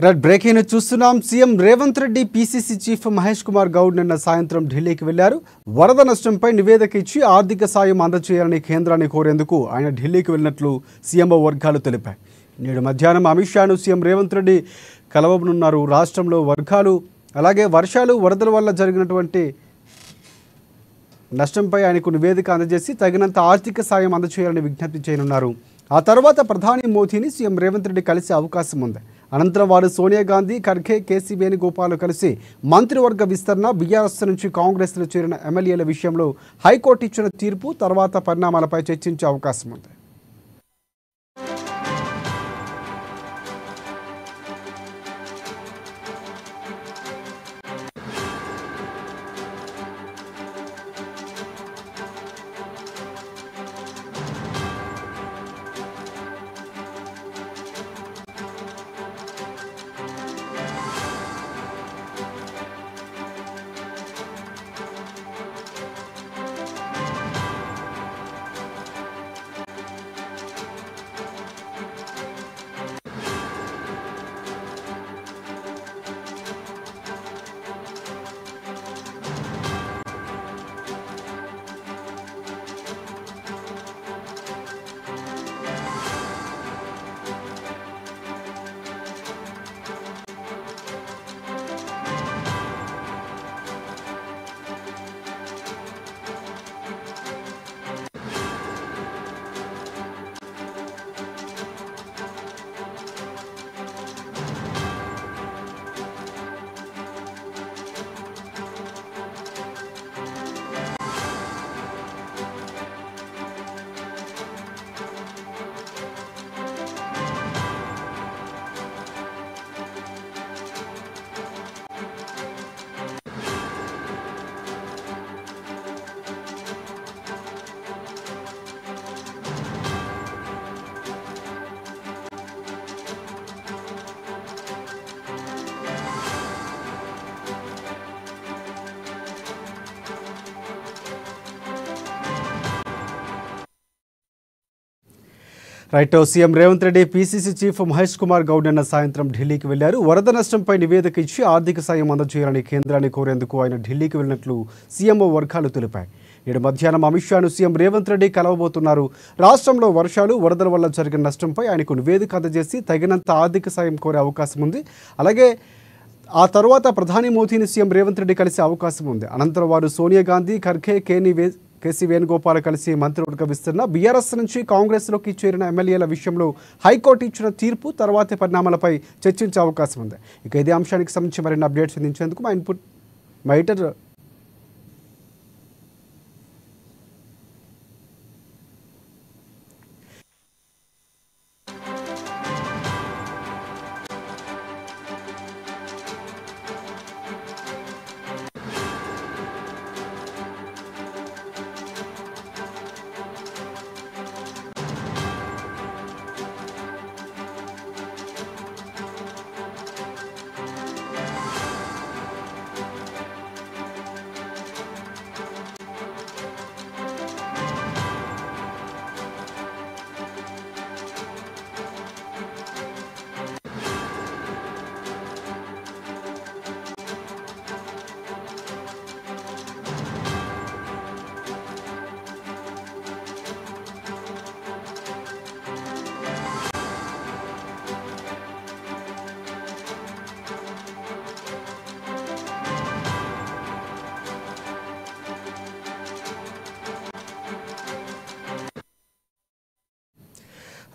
Red breaking news చూస్తున్నాం. CM Revanth Reddy PCC chief Mahesh Kumar Goud నిన్న సాయంత్రం ఢిల్లీకి వెళ్లారు. వరద నష్టంపై నివేదిక ఇచ్చి ఆర్థిక సాయం అందజేయాలని కేంద్రాన్ని కోరేందుకు ఆయన ఢిల్లీకి వెళ్లినట్లు సీఎంఓ వర్గాలు తెలిపాయి. నేడు మధ్యాహ్నం అమిత్ షాను సీఎం రేవంత్ రెడ్డి కలవనున్నారు. రాష్ట్రంలో అలాగే వర్షాలు వరదల వల్ల జరిగినటువంటి నష్టంపై ఆయనకు నివేదిక అందజేసి తగినంత ఆర్థిక సాయం అందజేయాలని విజ్ఞప్తి చేయనున్నారు. ఆ తర్వాత ప్రధాని మోదీని సీఎం రేవంత్ రెడ్డి కలిసే అవకాశం ఉంది. అనంతరం వారు సోనియా గాంధీ, ఖర్గే, కేసీ వేణుగోపాల్ కలిసి మంత్రివర్గ విస్తరణ, బీఆర్ఎస్ నుంచి కాంగ్రెస్లో చేరిన ఎమ్మెల్యేల విషయంలో హైకోర్టు ఇచ్చిన తీర్పు తర్వాత పరిణామాలపై చర్చించే అవకాశం ఉంది. Right. CM Revanth Reddy PCC chief Mahesh Kumar Goud నిన్న సాయంత్రం ఢిల్లీకి వెళ్లారు. వరద నష్టంపై నివేదిక ఇచ్చి ఆర్థిక సాయం అందజేయాలని కేంద్రాన్ని కోరేందుకు ఆయన ఢిల్లీకి వెళ్లినట్లు సీఎంఓ వర్గాలు తెలిపాయి. నేడు మధ్యాహ్నం అమిత్ షాను సీఎం రేవంత్ రెడ్డి కలవబోతున్నారు. రాష్ట్రంలో వర్షాలు వరదల వల్ల జరిగిన నష్టంపై ఆయనకు నివేదిక అందజేసి తగినంత ఆర్థిక సాయం కోరే అవకాశం ఉంది. అలాగే ఆ తర్వాత ప్రధాని మోదీని సీఎం రేవంత్ రెడ్డి కలిసే అవకాశం ఉంది. అనంతరం వారు సోనియా గాంధీ, ఖర్గే, కేసీ వేణుగోపాల్ కలిసి మంత్రివర్గ విస్తరణ, బీఆర్ఎస్ నుంచి కాంగ్రెస్లోకి చేరిన ఎమ్మెల్యేల విషయంలో హైకోర్టు ఇచ్చిన తీర్పు తర్వాతి పరిణామాలపై చర్చించే అవకాశం ఉంది. ఇక ఇదే అంశానికి సంబంధించి మరిన్ని అప్డేట్స్ అందించేందుకు మా editor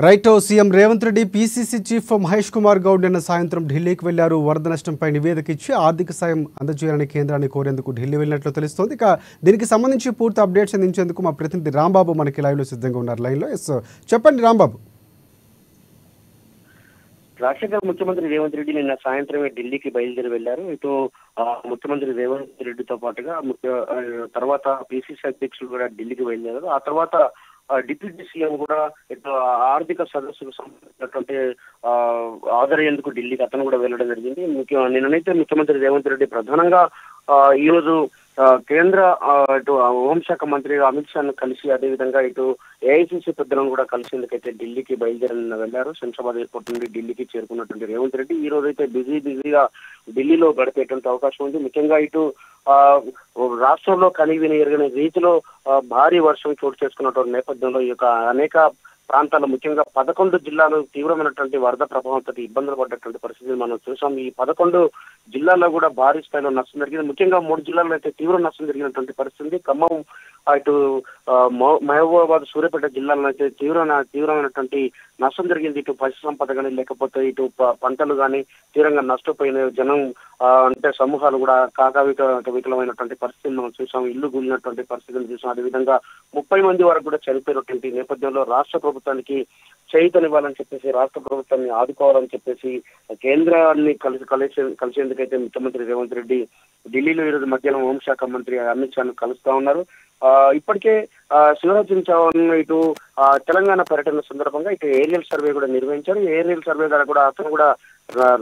right. CM Revanth Reddy PCC chief Mahesh Kumar Goud నిన్న సాయంత్రం ఢిల్లీకి వెళ్లారు. వరద నష్టంపై నివేదిక ఇచ్చి ఆర్థిక సాయం అందజేయాలని కేంద్రాన్ని కోరేందుకు ఢిల్లీ వెళ్ళినట్లు తెలుస్తోంది. ఇక దీనికి సంబంధించి పూర్తి అప్డేట్స్ అందించేందుకు మా ప్రతినిధి రాంబాబు మనకి లైవ్లో సిద్ధంగా ఉన్నారు. లైన్లో చెప్పండి రాంబాబు. రాష్ట్ర ముఖ్యమంత్రి రేవంత్ రెడ్డి నిన్న సాయంత్రమే ఢిల్లీకి బయలుదేరి వెళ్లారు. ఇటు ముఖ్యమంత్రి రేవంత్ రెడ్డితో పాటుగా తర్వాత పిసిసి అధ్యక్షులు కూడా ఢిల్లీకి బయలుదేరారు. ఆ తర్వాత డిప్యూటీ సీఎం కూడా ఇటు ఆర్థిక సదస్సుకు సంబంధించినటువంటి ఢిల్లీకి అతను కూడా వెళ్ళడం జరిగింది. నిన్ననైతే ముఖ్యమంత్రి రేవంత్ రెడ్డి ప్రధానంగా ఈ రోజు కేంద్ర ఇటు హోంశాఖ మంత్రి అమిత్ షాను కలిసి అదేవిధంగా ఇటు ఏఐసిసి పెద్దలను కూడా కలిసేందుకైతే ఢిల్లీకి బయలుదేరి వెళ్లారు. శంషాబాద్ ఎయిర్పోర్ట్ నుండి ఢిల్లీకి చేరుకున్నటువంటి రేవంత్ రెడ్డి ఈ రోజు అయితే బిజీగా ఢిల్లీలో గడిపేటువంటి అవకాశం ఉంది. ముఖ్యంగా ఇటు రాష్ట్రంలో కనివిని ఎరగని రీతిలో భారీ వర్షం చోటు చేసుకున్నటువంటి నేపథ్యంలో ఈ యొక్క అనేక ప్రాంతాల్లో ముఖ్యంగా 11 జిల్లాలు తీవ్రమైనటువంటి వరద ప్రభావంతో ఇబ్బందులు పడ్డటువంటి పరిస్థితిని మనం చూసాం. ఈ 11 జిల్లాల్లో కూడా భారీ స్థాయిలో నష్టం జరిగింది. ముఖ్యంగా 3 జిల్లాల్లో అయితే తీవ్ర నష్టం జరిగినటువంటి పరిస్థితి. ఖమ్మం, ఇటు మహబూబాబాద్, సూర్యాపేట జిల్లాల్లో అయితే తీవ్రమైనటువంటి నష్టం జరిగింది. ఇటు పశు సంపద కానీ లేకపోతే ఇటు పంటలు కానీ తీవ్రంగా నష్టపోయిన జనం అంటే సమూహాలు కూడా వికలమైనటువంటి పరిస్థితిని మనం చూసాం. ఇల్లు కూలినటువంటి పరిస్థితిని చూసాం. అదేవిధంగా 30 మంది వరకు కూడా చనిపోయినటువంటి నేపథ్యంలో రాష్ట్ర ప్రభుత్వానికి చేయూతనివ్వాలని చెప్పేసి, రాష్ట్ర ప్రభుత్వాన్ని ఆదుకోవాలని చెప్పేసి కేంద్రాన్ని కలిసేందుకైతే ముఖ్యమంత్రి రేవంత్ రెడ్డి ఢిల్లీలో ఈరోజు మధ్యాహ్నం హోంశాఖ మంత్రి అమిత్ షాను కలుస్తా ఉన్నారు. ఇప్పటికే శివరాజ్ సింగ్ చౌహాన్ ఇటు తెలంగాణ పర్యటన సందర్భంగా ఇటు ఏరియల్ సర్వే కూడా నిర్వహించారు. ఏరియల్ సర్వే ద్వారా కూడా అతను కూడా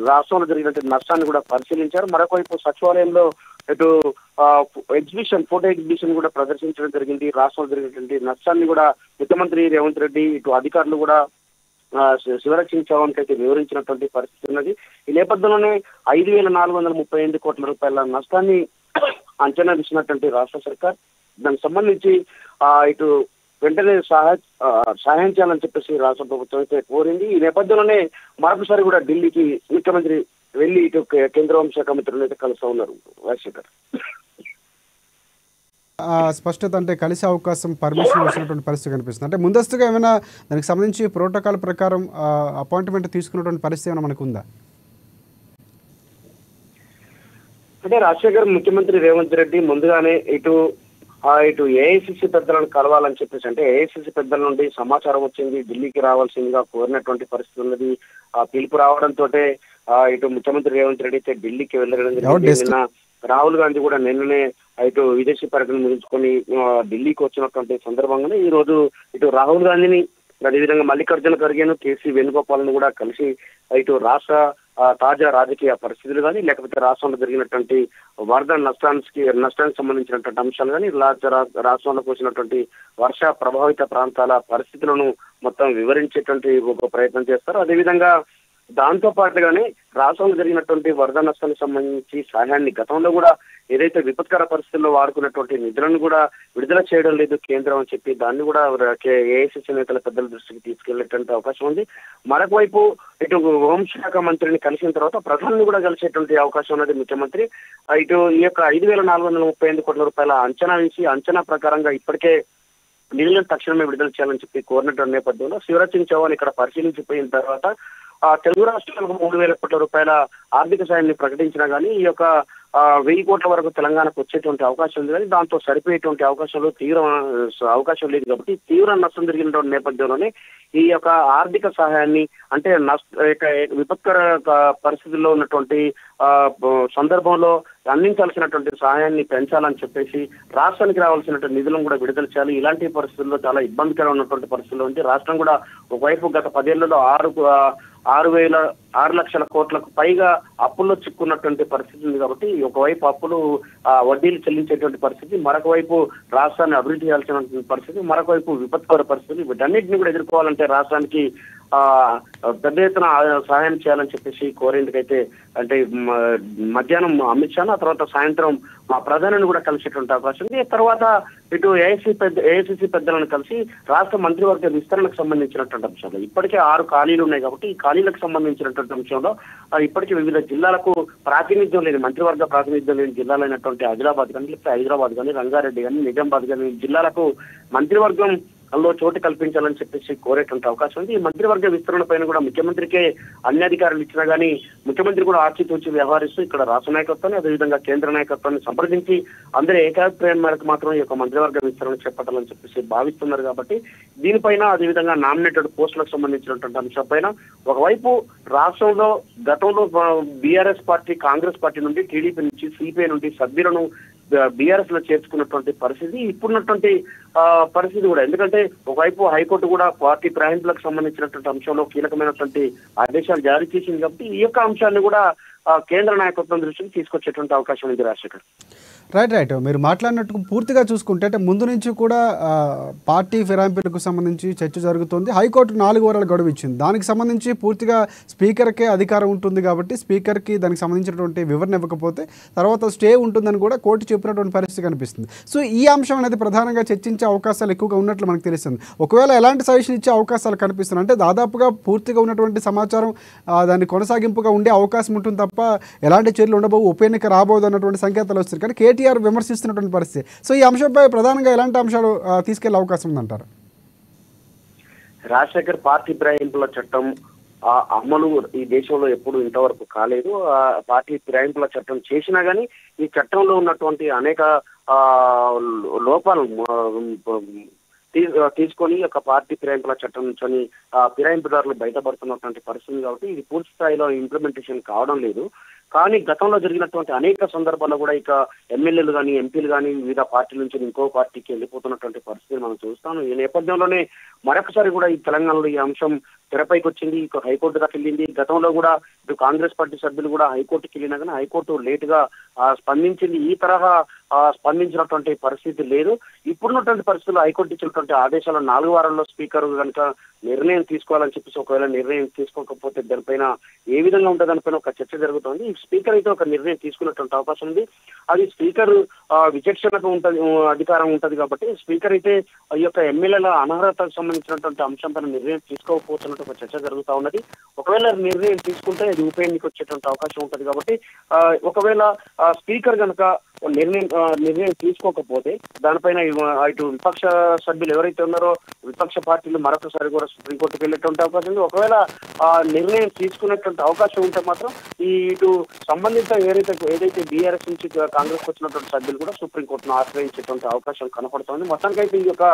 రాష్ట్రంలో జరిగినటువంటి నష్టాన్ని కూడా పరిశీలించారు. మరొకవైపు సచివాలయంలో ఇటు ఫోటో ఎగ్జిబిషన్ కూడా ప్రదర్శించడం జరిగింది. రాష్ట్రంలో జరిగినటువంటి నష్టాన్ని కూడా ముఖ్యమంత్రి రేవంత్ రెడ్డి ఇటు అధికారులు కూడా శివరాజ్ సింగ్ చౌహాన్ కి అయితే వివరించినటువంటి పరిస్థితి ఉన్నది. ఈ నేపథ్యంలోనే 5,438 కోట్ల రూపాయల నష్టాన్ని అంచనా వేసినటువంటి రాష్ట్ర సర్కార్ దానికి సంబంధించి ఇటు వెంటనే సహాయం చేయాలని చెప్పేసి రాష్ట్ర ప్రభుత్వం అయితే కోరింది. ఈ నేపథ్యంలోనే మరొకసారి కూడా ఢిల్లీకి ముఖ్యమంత్రి వెళ్లి ఇటు కేంద్ర హోంశాఖ మంత్రులను అయితే కలుస్తా ఉన్నారు. రాజశేఖర్, స్పష్టత అంటే కలిసే అవకాశం, పర్మిషన్ వచ్చినటువంటి పరిస్థితి కనిపిస్తుంది. అంటే ముందస్తుగా ఏమైనా దానికి సంబంధించి ప్రోటోకాల్ ప్రకారం అపాయింట్మెంట్ తీసుకున్నటువంటి పరిస్థితి ఏమైనా మనకు ఉందా? అంటే రాజశేఖర్, ముఖ్యమంత్రి రేవంత్ రెడ్డి ముందుగానే ఇటు ఏఐసిసి పెద్దలను కలవాలని చెప్పేసి, అంటే ఏఐసిసి పెద్దల నుండి సమాచారం వచ్చింది, ఢిల్లీకి రావాల్సిందిగా కోరినటువంటి పరిస్థితి ఉన్నది. పిలుపు రావడంతో ఇటు ముఖ్యమంత్రి రేవంత్ రెడ్డి అయితే ఢిల్లీకి వెళ్ళడం జరిగింది. నిన్న రాహుల్ గాంధీ కూడా నిన్ననే ఇటు విదేశీ పర్యటన ముగించుకొని ఢిల్లీకి వచ్చినటువంటి సందర్భంగానే ఈ రోజు ఇటు రాహుల్ గాంధీని, అదేవిధంగా మల్లికార్జున ఖర్గేను, కేసీ వేణుగోపాల్ను కూడా కలిసి ఇటు రాష్ట్ర తాజా రాజకీయ పరిస్థితులు కానీ లేకపోతే రాష్ట్రంలో జరిగినటువంటి వరద నష్టానికి సంబంధించినటువంటి అంశాలు కానీ రాష్ట్రంలో వచ్చినటువంటి వర్ష ప్రభావిత ప్రాంతాల పరిస్థితులను మొత్తం వివరించేటువంటి ఒక ప్రయత్నం చేస్తారు. అదేవిధంగా దాంతో పాటుగానే రాష్ట్రంలో జరిగినటువంటి వరద నష్టానికి సంబంధించి సహాయాన్ని గతంలో కూడా ఏదైతే విపత్కర పరిస్థితుల్లో వాడుకున్నటువంటి నిధులను కూడా విడుదల చేయడం లేదు కేంద్రం అని చెప్పి దాన్ని కూడా ఏఐసిసి నేతల పెద్దల దృష్టికి తీసుకెళ్లేటువంటి అవకాశం ఉంది. మరొక వైపు ఇటు హోంశాఖ మంత్రిని కలిసిన తర్వాత ప్రధాని కూడా కలిసేటువంటి అవకాశం ఉన్నది ముఖ్యమంత్రి. ఇటు ఈ యొక్క 5,438 కోట్ల రూపాయల అంచనా వేసి అంచనా ప్రకారంగా ఇప్పటికే నిధులను తక్షణమే విడుదల చేయాలని చెప్పి కోరినటువంటి నేపథ్యంలో శివరాజ్ సింగ్ చౌహాన్ ఇక్కడ పరిశీలించిపోయిన తర్వాత తెలుగు రాష్ట్రాలకు 3,000 కోట్ల రూపాయల ఆర్థిక సాయాన్ని ప్రకటించినా కానీ ఈ యొక్క 1,000 కోట్ల వరకు తెలంగాణకు వచ్చేటువంటి అవకాశం ఉంది. కానీ దాంతో సరిపోయేటువంటి అవకాశం లేదు. కాబట్టి తీవ్ర నష్టం జరిగినటువంటి నేపథ్యంలోనే ఈ యొక్క ఆర్థిక సహాయాన్ని, అంటే విపత్కర పరిస్థితుల్లో ఉన్నటువంటి సందర్భంలో అందించాల్సినటువంటి సహాయాన్ని పెంచాలని చెప్పేసి రాష్ట్రానికి రావాల్సినటువంటి నిధులను కూడా విడుదల చేయాలి. ఇలాంటి పరిస్థితుల్లో చాలా ఇబ్బందికరంగా ఉన్నటువంటి పరిస్థితుల్లో ఉంది. రాష్ట్రం కూడా ఒకవైపు గత 10 ఏళ్లలో 6 లక్షల కోట్లకు పైగా అప్పుల్లో చిక్కున్నటువంటి పరిస్థితి ఉంది. కాబట్టి ఒకవైపు అప్పులు వడ్డీలు చెల్లించేటువంటి పరిస్థితి, మరొక వైపు రాష్ట్రాన్ని అభివృద్ధి చేయాల్సిన పరిస్థితి, మరొక వైపు విపత్కర పరిస్థితి, వీటన్నిటిని కూడా ఎదుర్కోవాలంటే రాష్ట్రానికి పెద్ద ఎత్తున సహాయం చేయాలని చెప్పేసి కోరేందుకైతే అంటే మధ్యాహ్నం అమిత్ షా, ఆ తర్వాత సాయంత్రం ప్రధానిని కూడా కలిసేటువంటి అవకాశం ఉంది. తర్వాత ఇటు ఏఐసిసి పెద్దలను కలిసి రాష్ట్ర మంత్రివర్గ విస్తరణకు సంబంధించినటువంటి అంశాలు ఇప్పటికే 6 ఖాళీలు ఉన్నాయి. కాబట్టి ఈ ఖాళీలకు సంబంధించినటువంటి అంశంలో ఇప్పటికీ వివిధ జిల్లాలకు ప్రాతినిధ్యం లేని, మంత్రివర్గ ప్రాతినిధ్యం లేని జిల్లాలైనటువంటి ఆదిలాబాద్ కానీ, లేకపోతే హైదరాబాద్ కానీ, రంగారెడ్డి కానీ, నిజామాబాద్ కానీ జిల్లాలకు మంత్రివర్గం లో చోటు కల్పించాలని చెప్పేసి కోరేటువంటి అవకాశం ఉంది. ఈ మంత్రివర్గ విస్తరణ పైన కూడా ముఖ్యమంత్రికే అన్ని అధికారులు ఇచ్చినా గానీ ముఖ్యమంత్రి కూడా ఆచితూచి వ్యవహరిస్తూ ఇక్కడ రాష్ట్ర నాయకత్వాన్ని, అదేవిధంగా కేంద్ర నాయకత్వాన్ని సంప్రదించి అందరి ఏకాభిప్రాయం మేరకు మాత్రం ఈ యొక్క మంత్రివర్గ విస్తరణ చేపట్టాలని చెప్పేసి భావిస్తున్నారు. కాబట్టి దీనిపైన, అదేవిధంగా నామినేటెడ్ పోస్టులకు సంబంధించినటువంటి అంశంపైన ఒకవైపు రాష్ట్రంలో గతంలో బీఆర్ఎస్ పార్టీ, కాంగ్రెస్ పార్టీ నుండి, టీడీపీ నుంచి, సిపిఐ నుండి సభ్యులను బీఆర్ఎస్ లో చేర్చుకున్నటువంటి పరిస్థితి ఇప్పుడున్నటువంటి పరిస్థితి కూడా. ఎందుకంటే ఒకవైపు హైకోర్టు కూడా పార్టీ ప్రయాణికులకు సంబంధించినటువంటి అంశంలో కీలకమైనటువంటి ఆదేశాలు జారీ చేసింది. కాబట్టి ఈ యొక్క అంశాన్ని కూడా కేంద్ర నాయకత్వం దృష్టికి తీసుకొచ్చేటువంటి అవకాశం ఉంది రాజశేఖర్. రైట్ మీరు మాట్లాడినట్టు పూర్తిగా చూసుకుంటే అంటే ముందు నుంచి కూడా పార్టీ ఫిరాయింపులకు సంబంధించి చర్చ జరుగుతుంది. హైకోర్టు 4 వారాల గడువు ఇచ్చింది. దానికి సంబంధించి పూర్తిగా స్పీకర్కే అధికారం ఉంటుంది కాబట్టి స్పీకర్కి దానికి సంబంధించినటువంటి వివరణ ఇవ్వకపోతే తర్వాత స్టే ఉంటుందని కూడా కోర్టు చెప్పినటువంటి పరిస్థితి కనిపిస్తుంది. సో ఈ అంశం అనేది ప్రధానంగా చర్చించే అవకాశాలు ఎక్కువగా ఉన్నట్లు మనకు తెలుస్తుంది. ఒకవేళ ఎలాంటి సజెషన్ ఇచ్చే అవకాశాలు కనిపిస్తున్నాయి అంటే దాదాపుగా పూర్తిగా ఉన్నటువంటి సమాచారం దాన్ని కొనసాగింపుగా ఉండే అవకాశం ఉంటుంది తప్ప ఎలాంటి చర్యలు ఉండబోవు, ఉప ఎన్నిక రాబోదు అన్నటువంటి సంకేతాలు వస్తాయి. కానీ కేటీఆర్ విమర్శిస్తున్నటువంటి పరిస్థితి. సో ఈ అంశంపై ప్రధానంగా ఎలాంటి అంశాలు తీసుకెళ్లే అవకాశం ఉందంటారు? రాజశేఖర్, పార్టీ ఫిరాయింపుల చట్టం అమలు ఈ దేశంలో ఎప్పుడు ఇంతవరకు కాలేదు. పార్టీ ఫిరాయింపుల చట్టం చేసినా గానీ ఈ చట్టంలో ఉన్నటువంటి అనేక లోపాలు తీసుకొని ఒక పార్టీ ఫిరాయింపుల చట్టం నుంచి ఫిరాయింపుదారులు బయటపడుతున్నటువంటి పరిస్థితి కాబట్టి ఇది పూర్తి స్థాయిలో ఇంప్లిమెంటేషన్ కావడం లేదు. కానీ గతంలో జరిగినటువంటి అనేక సందర్భాల్లో కూడా ఇక ఎమ్మెల్యేలు కానీ ఎంపీలు కానీ వివిధ పార్టీల నుంచి ఇంకో పార్టీకి వెళ్ళిపోతున్నటువంటి పరిస్థితిని మనం చూస్తాం. ఈ నేపథ్యంలోనే మరొకసారి కూడా ఈ తెలంగాణలో ఈ అంశం తెరపైకి వచ్చింది. ఇక హైకోర్టు దాకా వెళ్ళింది. గతంలో కూడా ఇటు కాంగ్రెస్ పార్టీ సభ్యులు కూడా హైకోర్టుకి వెళ్ళినా కానీ హైకోర్టు లేట్ గా స్పందించింది. ఈ తరహా స్పందించినటువంటి పరిస్థితి లేదు. ఇప్పుడున్నటువంటి పరిస్థితుల్లో హైకోర్టు ఇచ్చినటువంటి ఆదేశాలు 4 వారాల్లో స్పీకర్ కనుక నిర్ణయం తీసుకోవాలని చెప్పేసి ఒకవేళ నిర్ణయం తీసుకోకపోతే దానిపైన ఏ విధంగా ఉంటుంది దానిపైన ఒక చర్చ జరుగుతోంది. ఈ స్పీకర్ అయితే ఒక నిర్ణయం తీసుకున్నటువంటి అవకాశం ఉంది. అది స్పీకర్ విచక్షణకు ఉంటది, అధికారం ఉంటది కాబట్టి స్పీకర్ అయితే ఈ యొక్క ఎమ్మెల్యేల అనర్హతకు సంబంధించినటువంటి అంశం పైన నిర్ణయం తీసుకోకపోతున్నట్టు ఒక చర్చ జరుగుతూ ఉన్నది. ఒకవేళ నిర్ణయం తీసుకుంటే ఇది ఉప ఎన్నిక వచ్చేటువంటి అవకాశం ఉంటది కాబట్టి ఒకవేళ స్పీకర్ కనుక నిర్ణయం తీసుకోకపోతే దానిపైన ఇటు విపక్ష సభ్యులు ఎవరైతే ఉన్నారో విపక్ష పార్టీలు మరొకసారి కూడా సుప్రీంకోర్టుకు వెళ్ళేటువంటి అవకాశం ఉంది. ఒకవేళ నిర్ణయం తీసుకునేటువంటి అవకాశం ఉంటే మాత్రం ఈ ఇటు సంబంధిత ఏదైతే బీఆర్ఎస్ నుంచి కాంగ్రెస్ వచ్చినటువంటి సభ్యులు కూడా సుప్రీంకోర్టును ఆశ్రయించేటువంటి అవకాశం కనపడుతోంది. మొత్తానికైతే ఈ యొక్క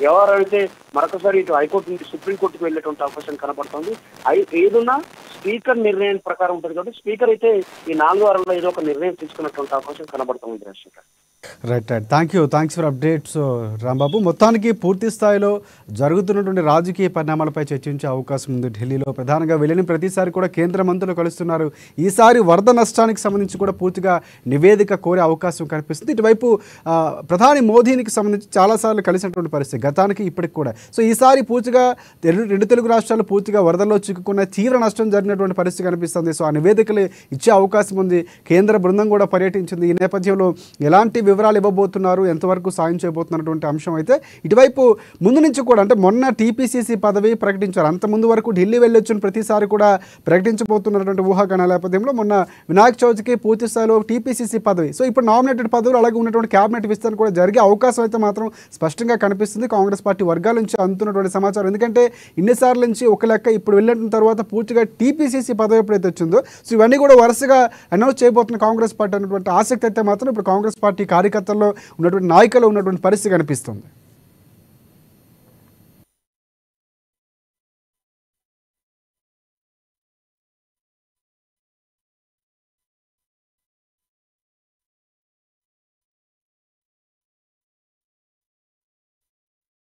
వ్యవహారం అయితే మరొకసారి ఇటు హైకోర్టు నుంచి సుప్రీంకోర్టుకు వెళ్ళేటువంటి అవకాశం కనపడుతోంది. ఏదున్నా స్పీకర్ నిర్ణయం ప్రకారం ఉంటుంది కాబట్టి స్పీకర్ అయితే ఈ 4 వారాల్లో ఏదో ఒక నిర్ణయం తీసుకున్నటువంటి అవకాశం కనబడుతుంది Rajasekhar. Right thanks for updates Rambabu. మొత్తానికి పూర్తి స్థాయిలో జరుగుతున్నటువంటి రాజకీయ పరిణామాలపై చర్చించే అవకాశం ఉంది ఢిల్లీలో. ప్రధానంగా వెళ్ళిన ప్రతిసారి కూడా కేంద్ర మంత్రులు కలుస్తున్నారు. ఈసారి వరద నష్టానికి సంబంధించి కూడా పూర్తిగా నివేదిక కోరే అవకాశం కనిపిస్తుంది. ఇటువైపు ప్రధాని మోదీకి సంబంధించి చాలాసార్లు కలిసినటువంటి పరిస్థితి గతానికి ఇప్పటికి కూడా. సో ఈసారి పూర్తిగా 2 తెలుగు రాష్ట్రాలు పూర్తిగా వరదల్లో చిక్కుకున్న తీవ్ర నష్టం జరిగినటువంటి పరిస్థితి కనిపిస్తుంది. సో ఆ నివేదికలు ఇచ్చే అవకాశం ఉంది. కేంద్ర బృందం కూడా పర్యటించింది. ఈ నేపథ్యంలో ఎలాంటి వివరాలు ఇవ్వబోతున్నారు, ఎంతవరకు సాయం చేయబోతున్నటువంటి అంశం అయితే ఇటువైపు ముందు నుంచి కూడా అంటే మొన్న టీపీసీసీ పదవి ప్రకటించారు. అంత ముందు వరకు ఢిల్లీ వెళ్ళొచ్చిన ప్రతిసారి కూడా ప్రకటించబోతున్నటువంటి ఊహాగానాల నేపథ్యంలో మొన్న వినాయక చవితికి పూర్తి స్థాయిలో టీపీసీసీ పదవి, సో ఇప్పుడు నామినేటెడ్ పదవులు అలాగే ఉన్నటువంటి క్యాబినెట్ విస్తరణ కూడా జరిగే అవకాశం అయితే మాత్రం స్పష్టంగా కనిపిస్తుంది కాంగ్రెస్ పార్టీ వర్గాల నుంచి అందుతున్నటువంటి సమాచారం. ఎందుకంటే ఇన్నిసార్లు నుంచి ఒక లెక్క ఇప్పుడు వెళ్ళిన తర్వాత పూర్తిగా టీపీసీసీ పదవి ఎప్పుడైతే వచ్చిందో సో ఇవన్నీ కూడా వరుసగా అనౌన్స్ చేయబోతున్న కాంగ్రెస్ పార్టీ అన్నటువంటి ఆసక్తి అయితే మాత్రం ఇప్పుడు కాంగ్రెస్ పార్టీ కార్యకర్తల్లో ఉన్నటువంటి నాయకులు ఉన్నటువంటి పరిస్థితి కనిపిస్తుంది.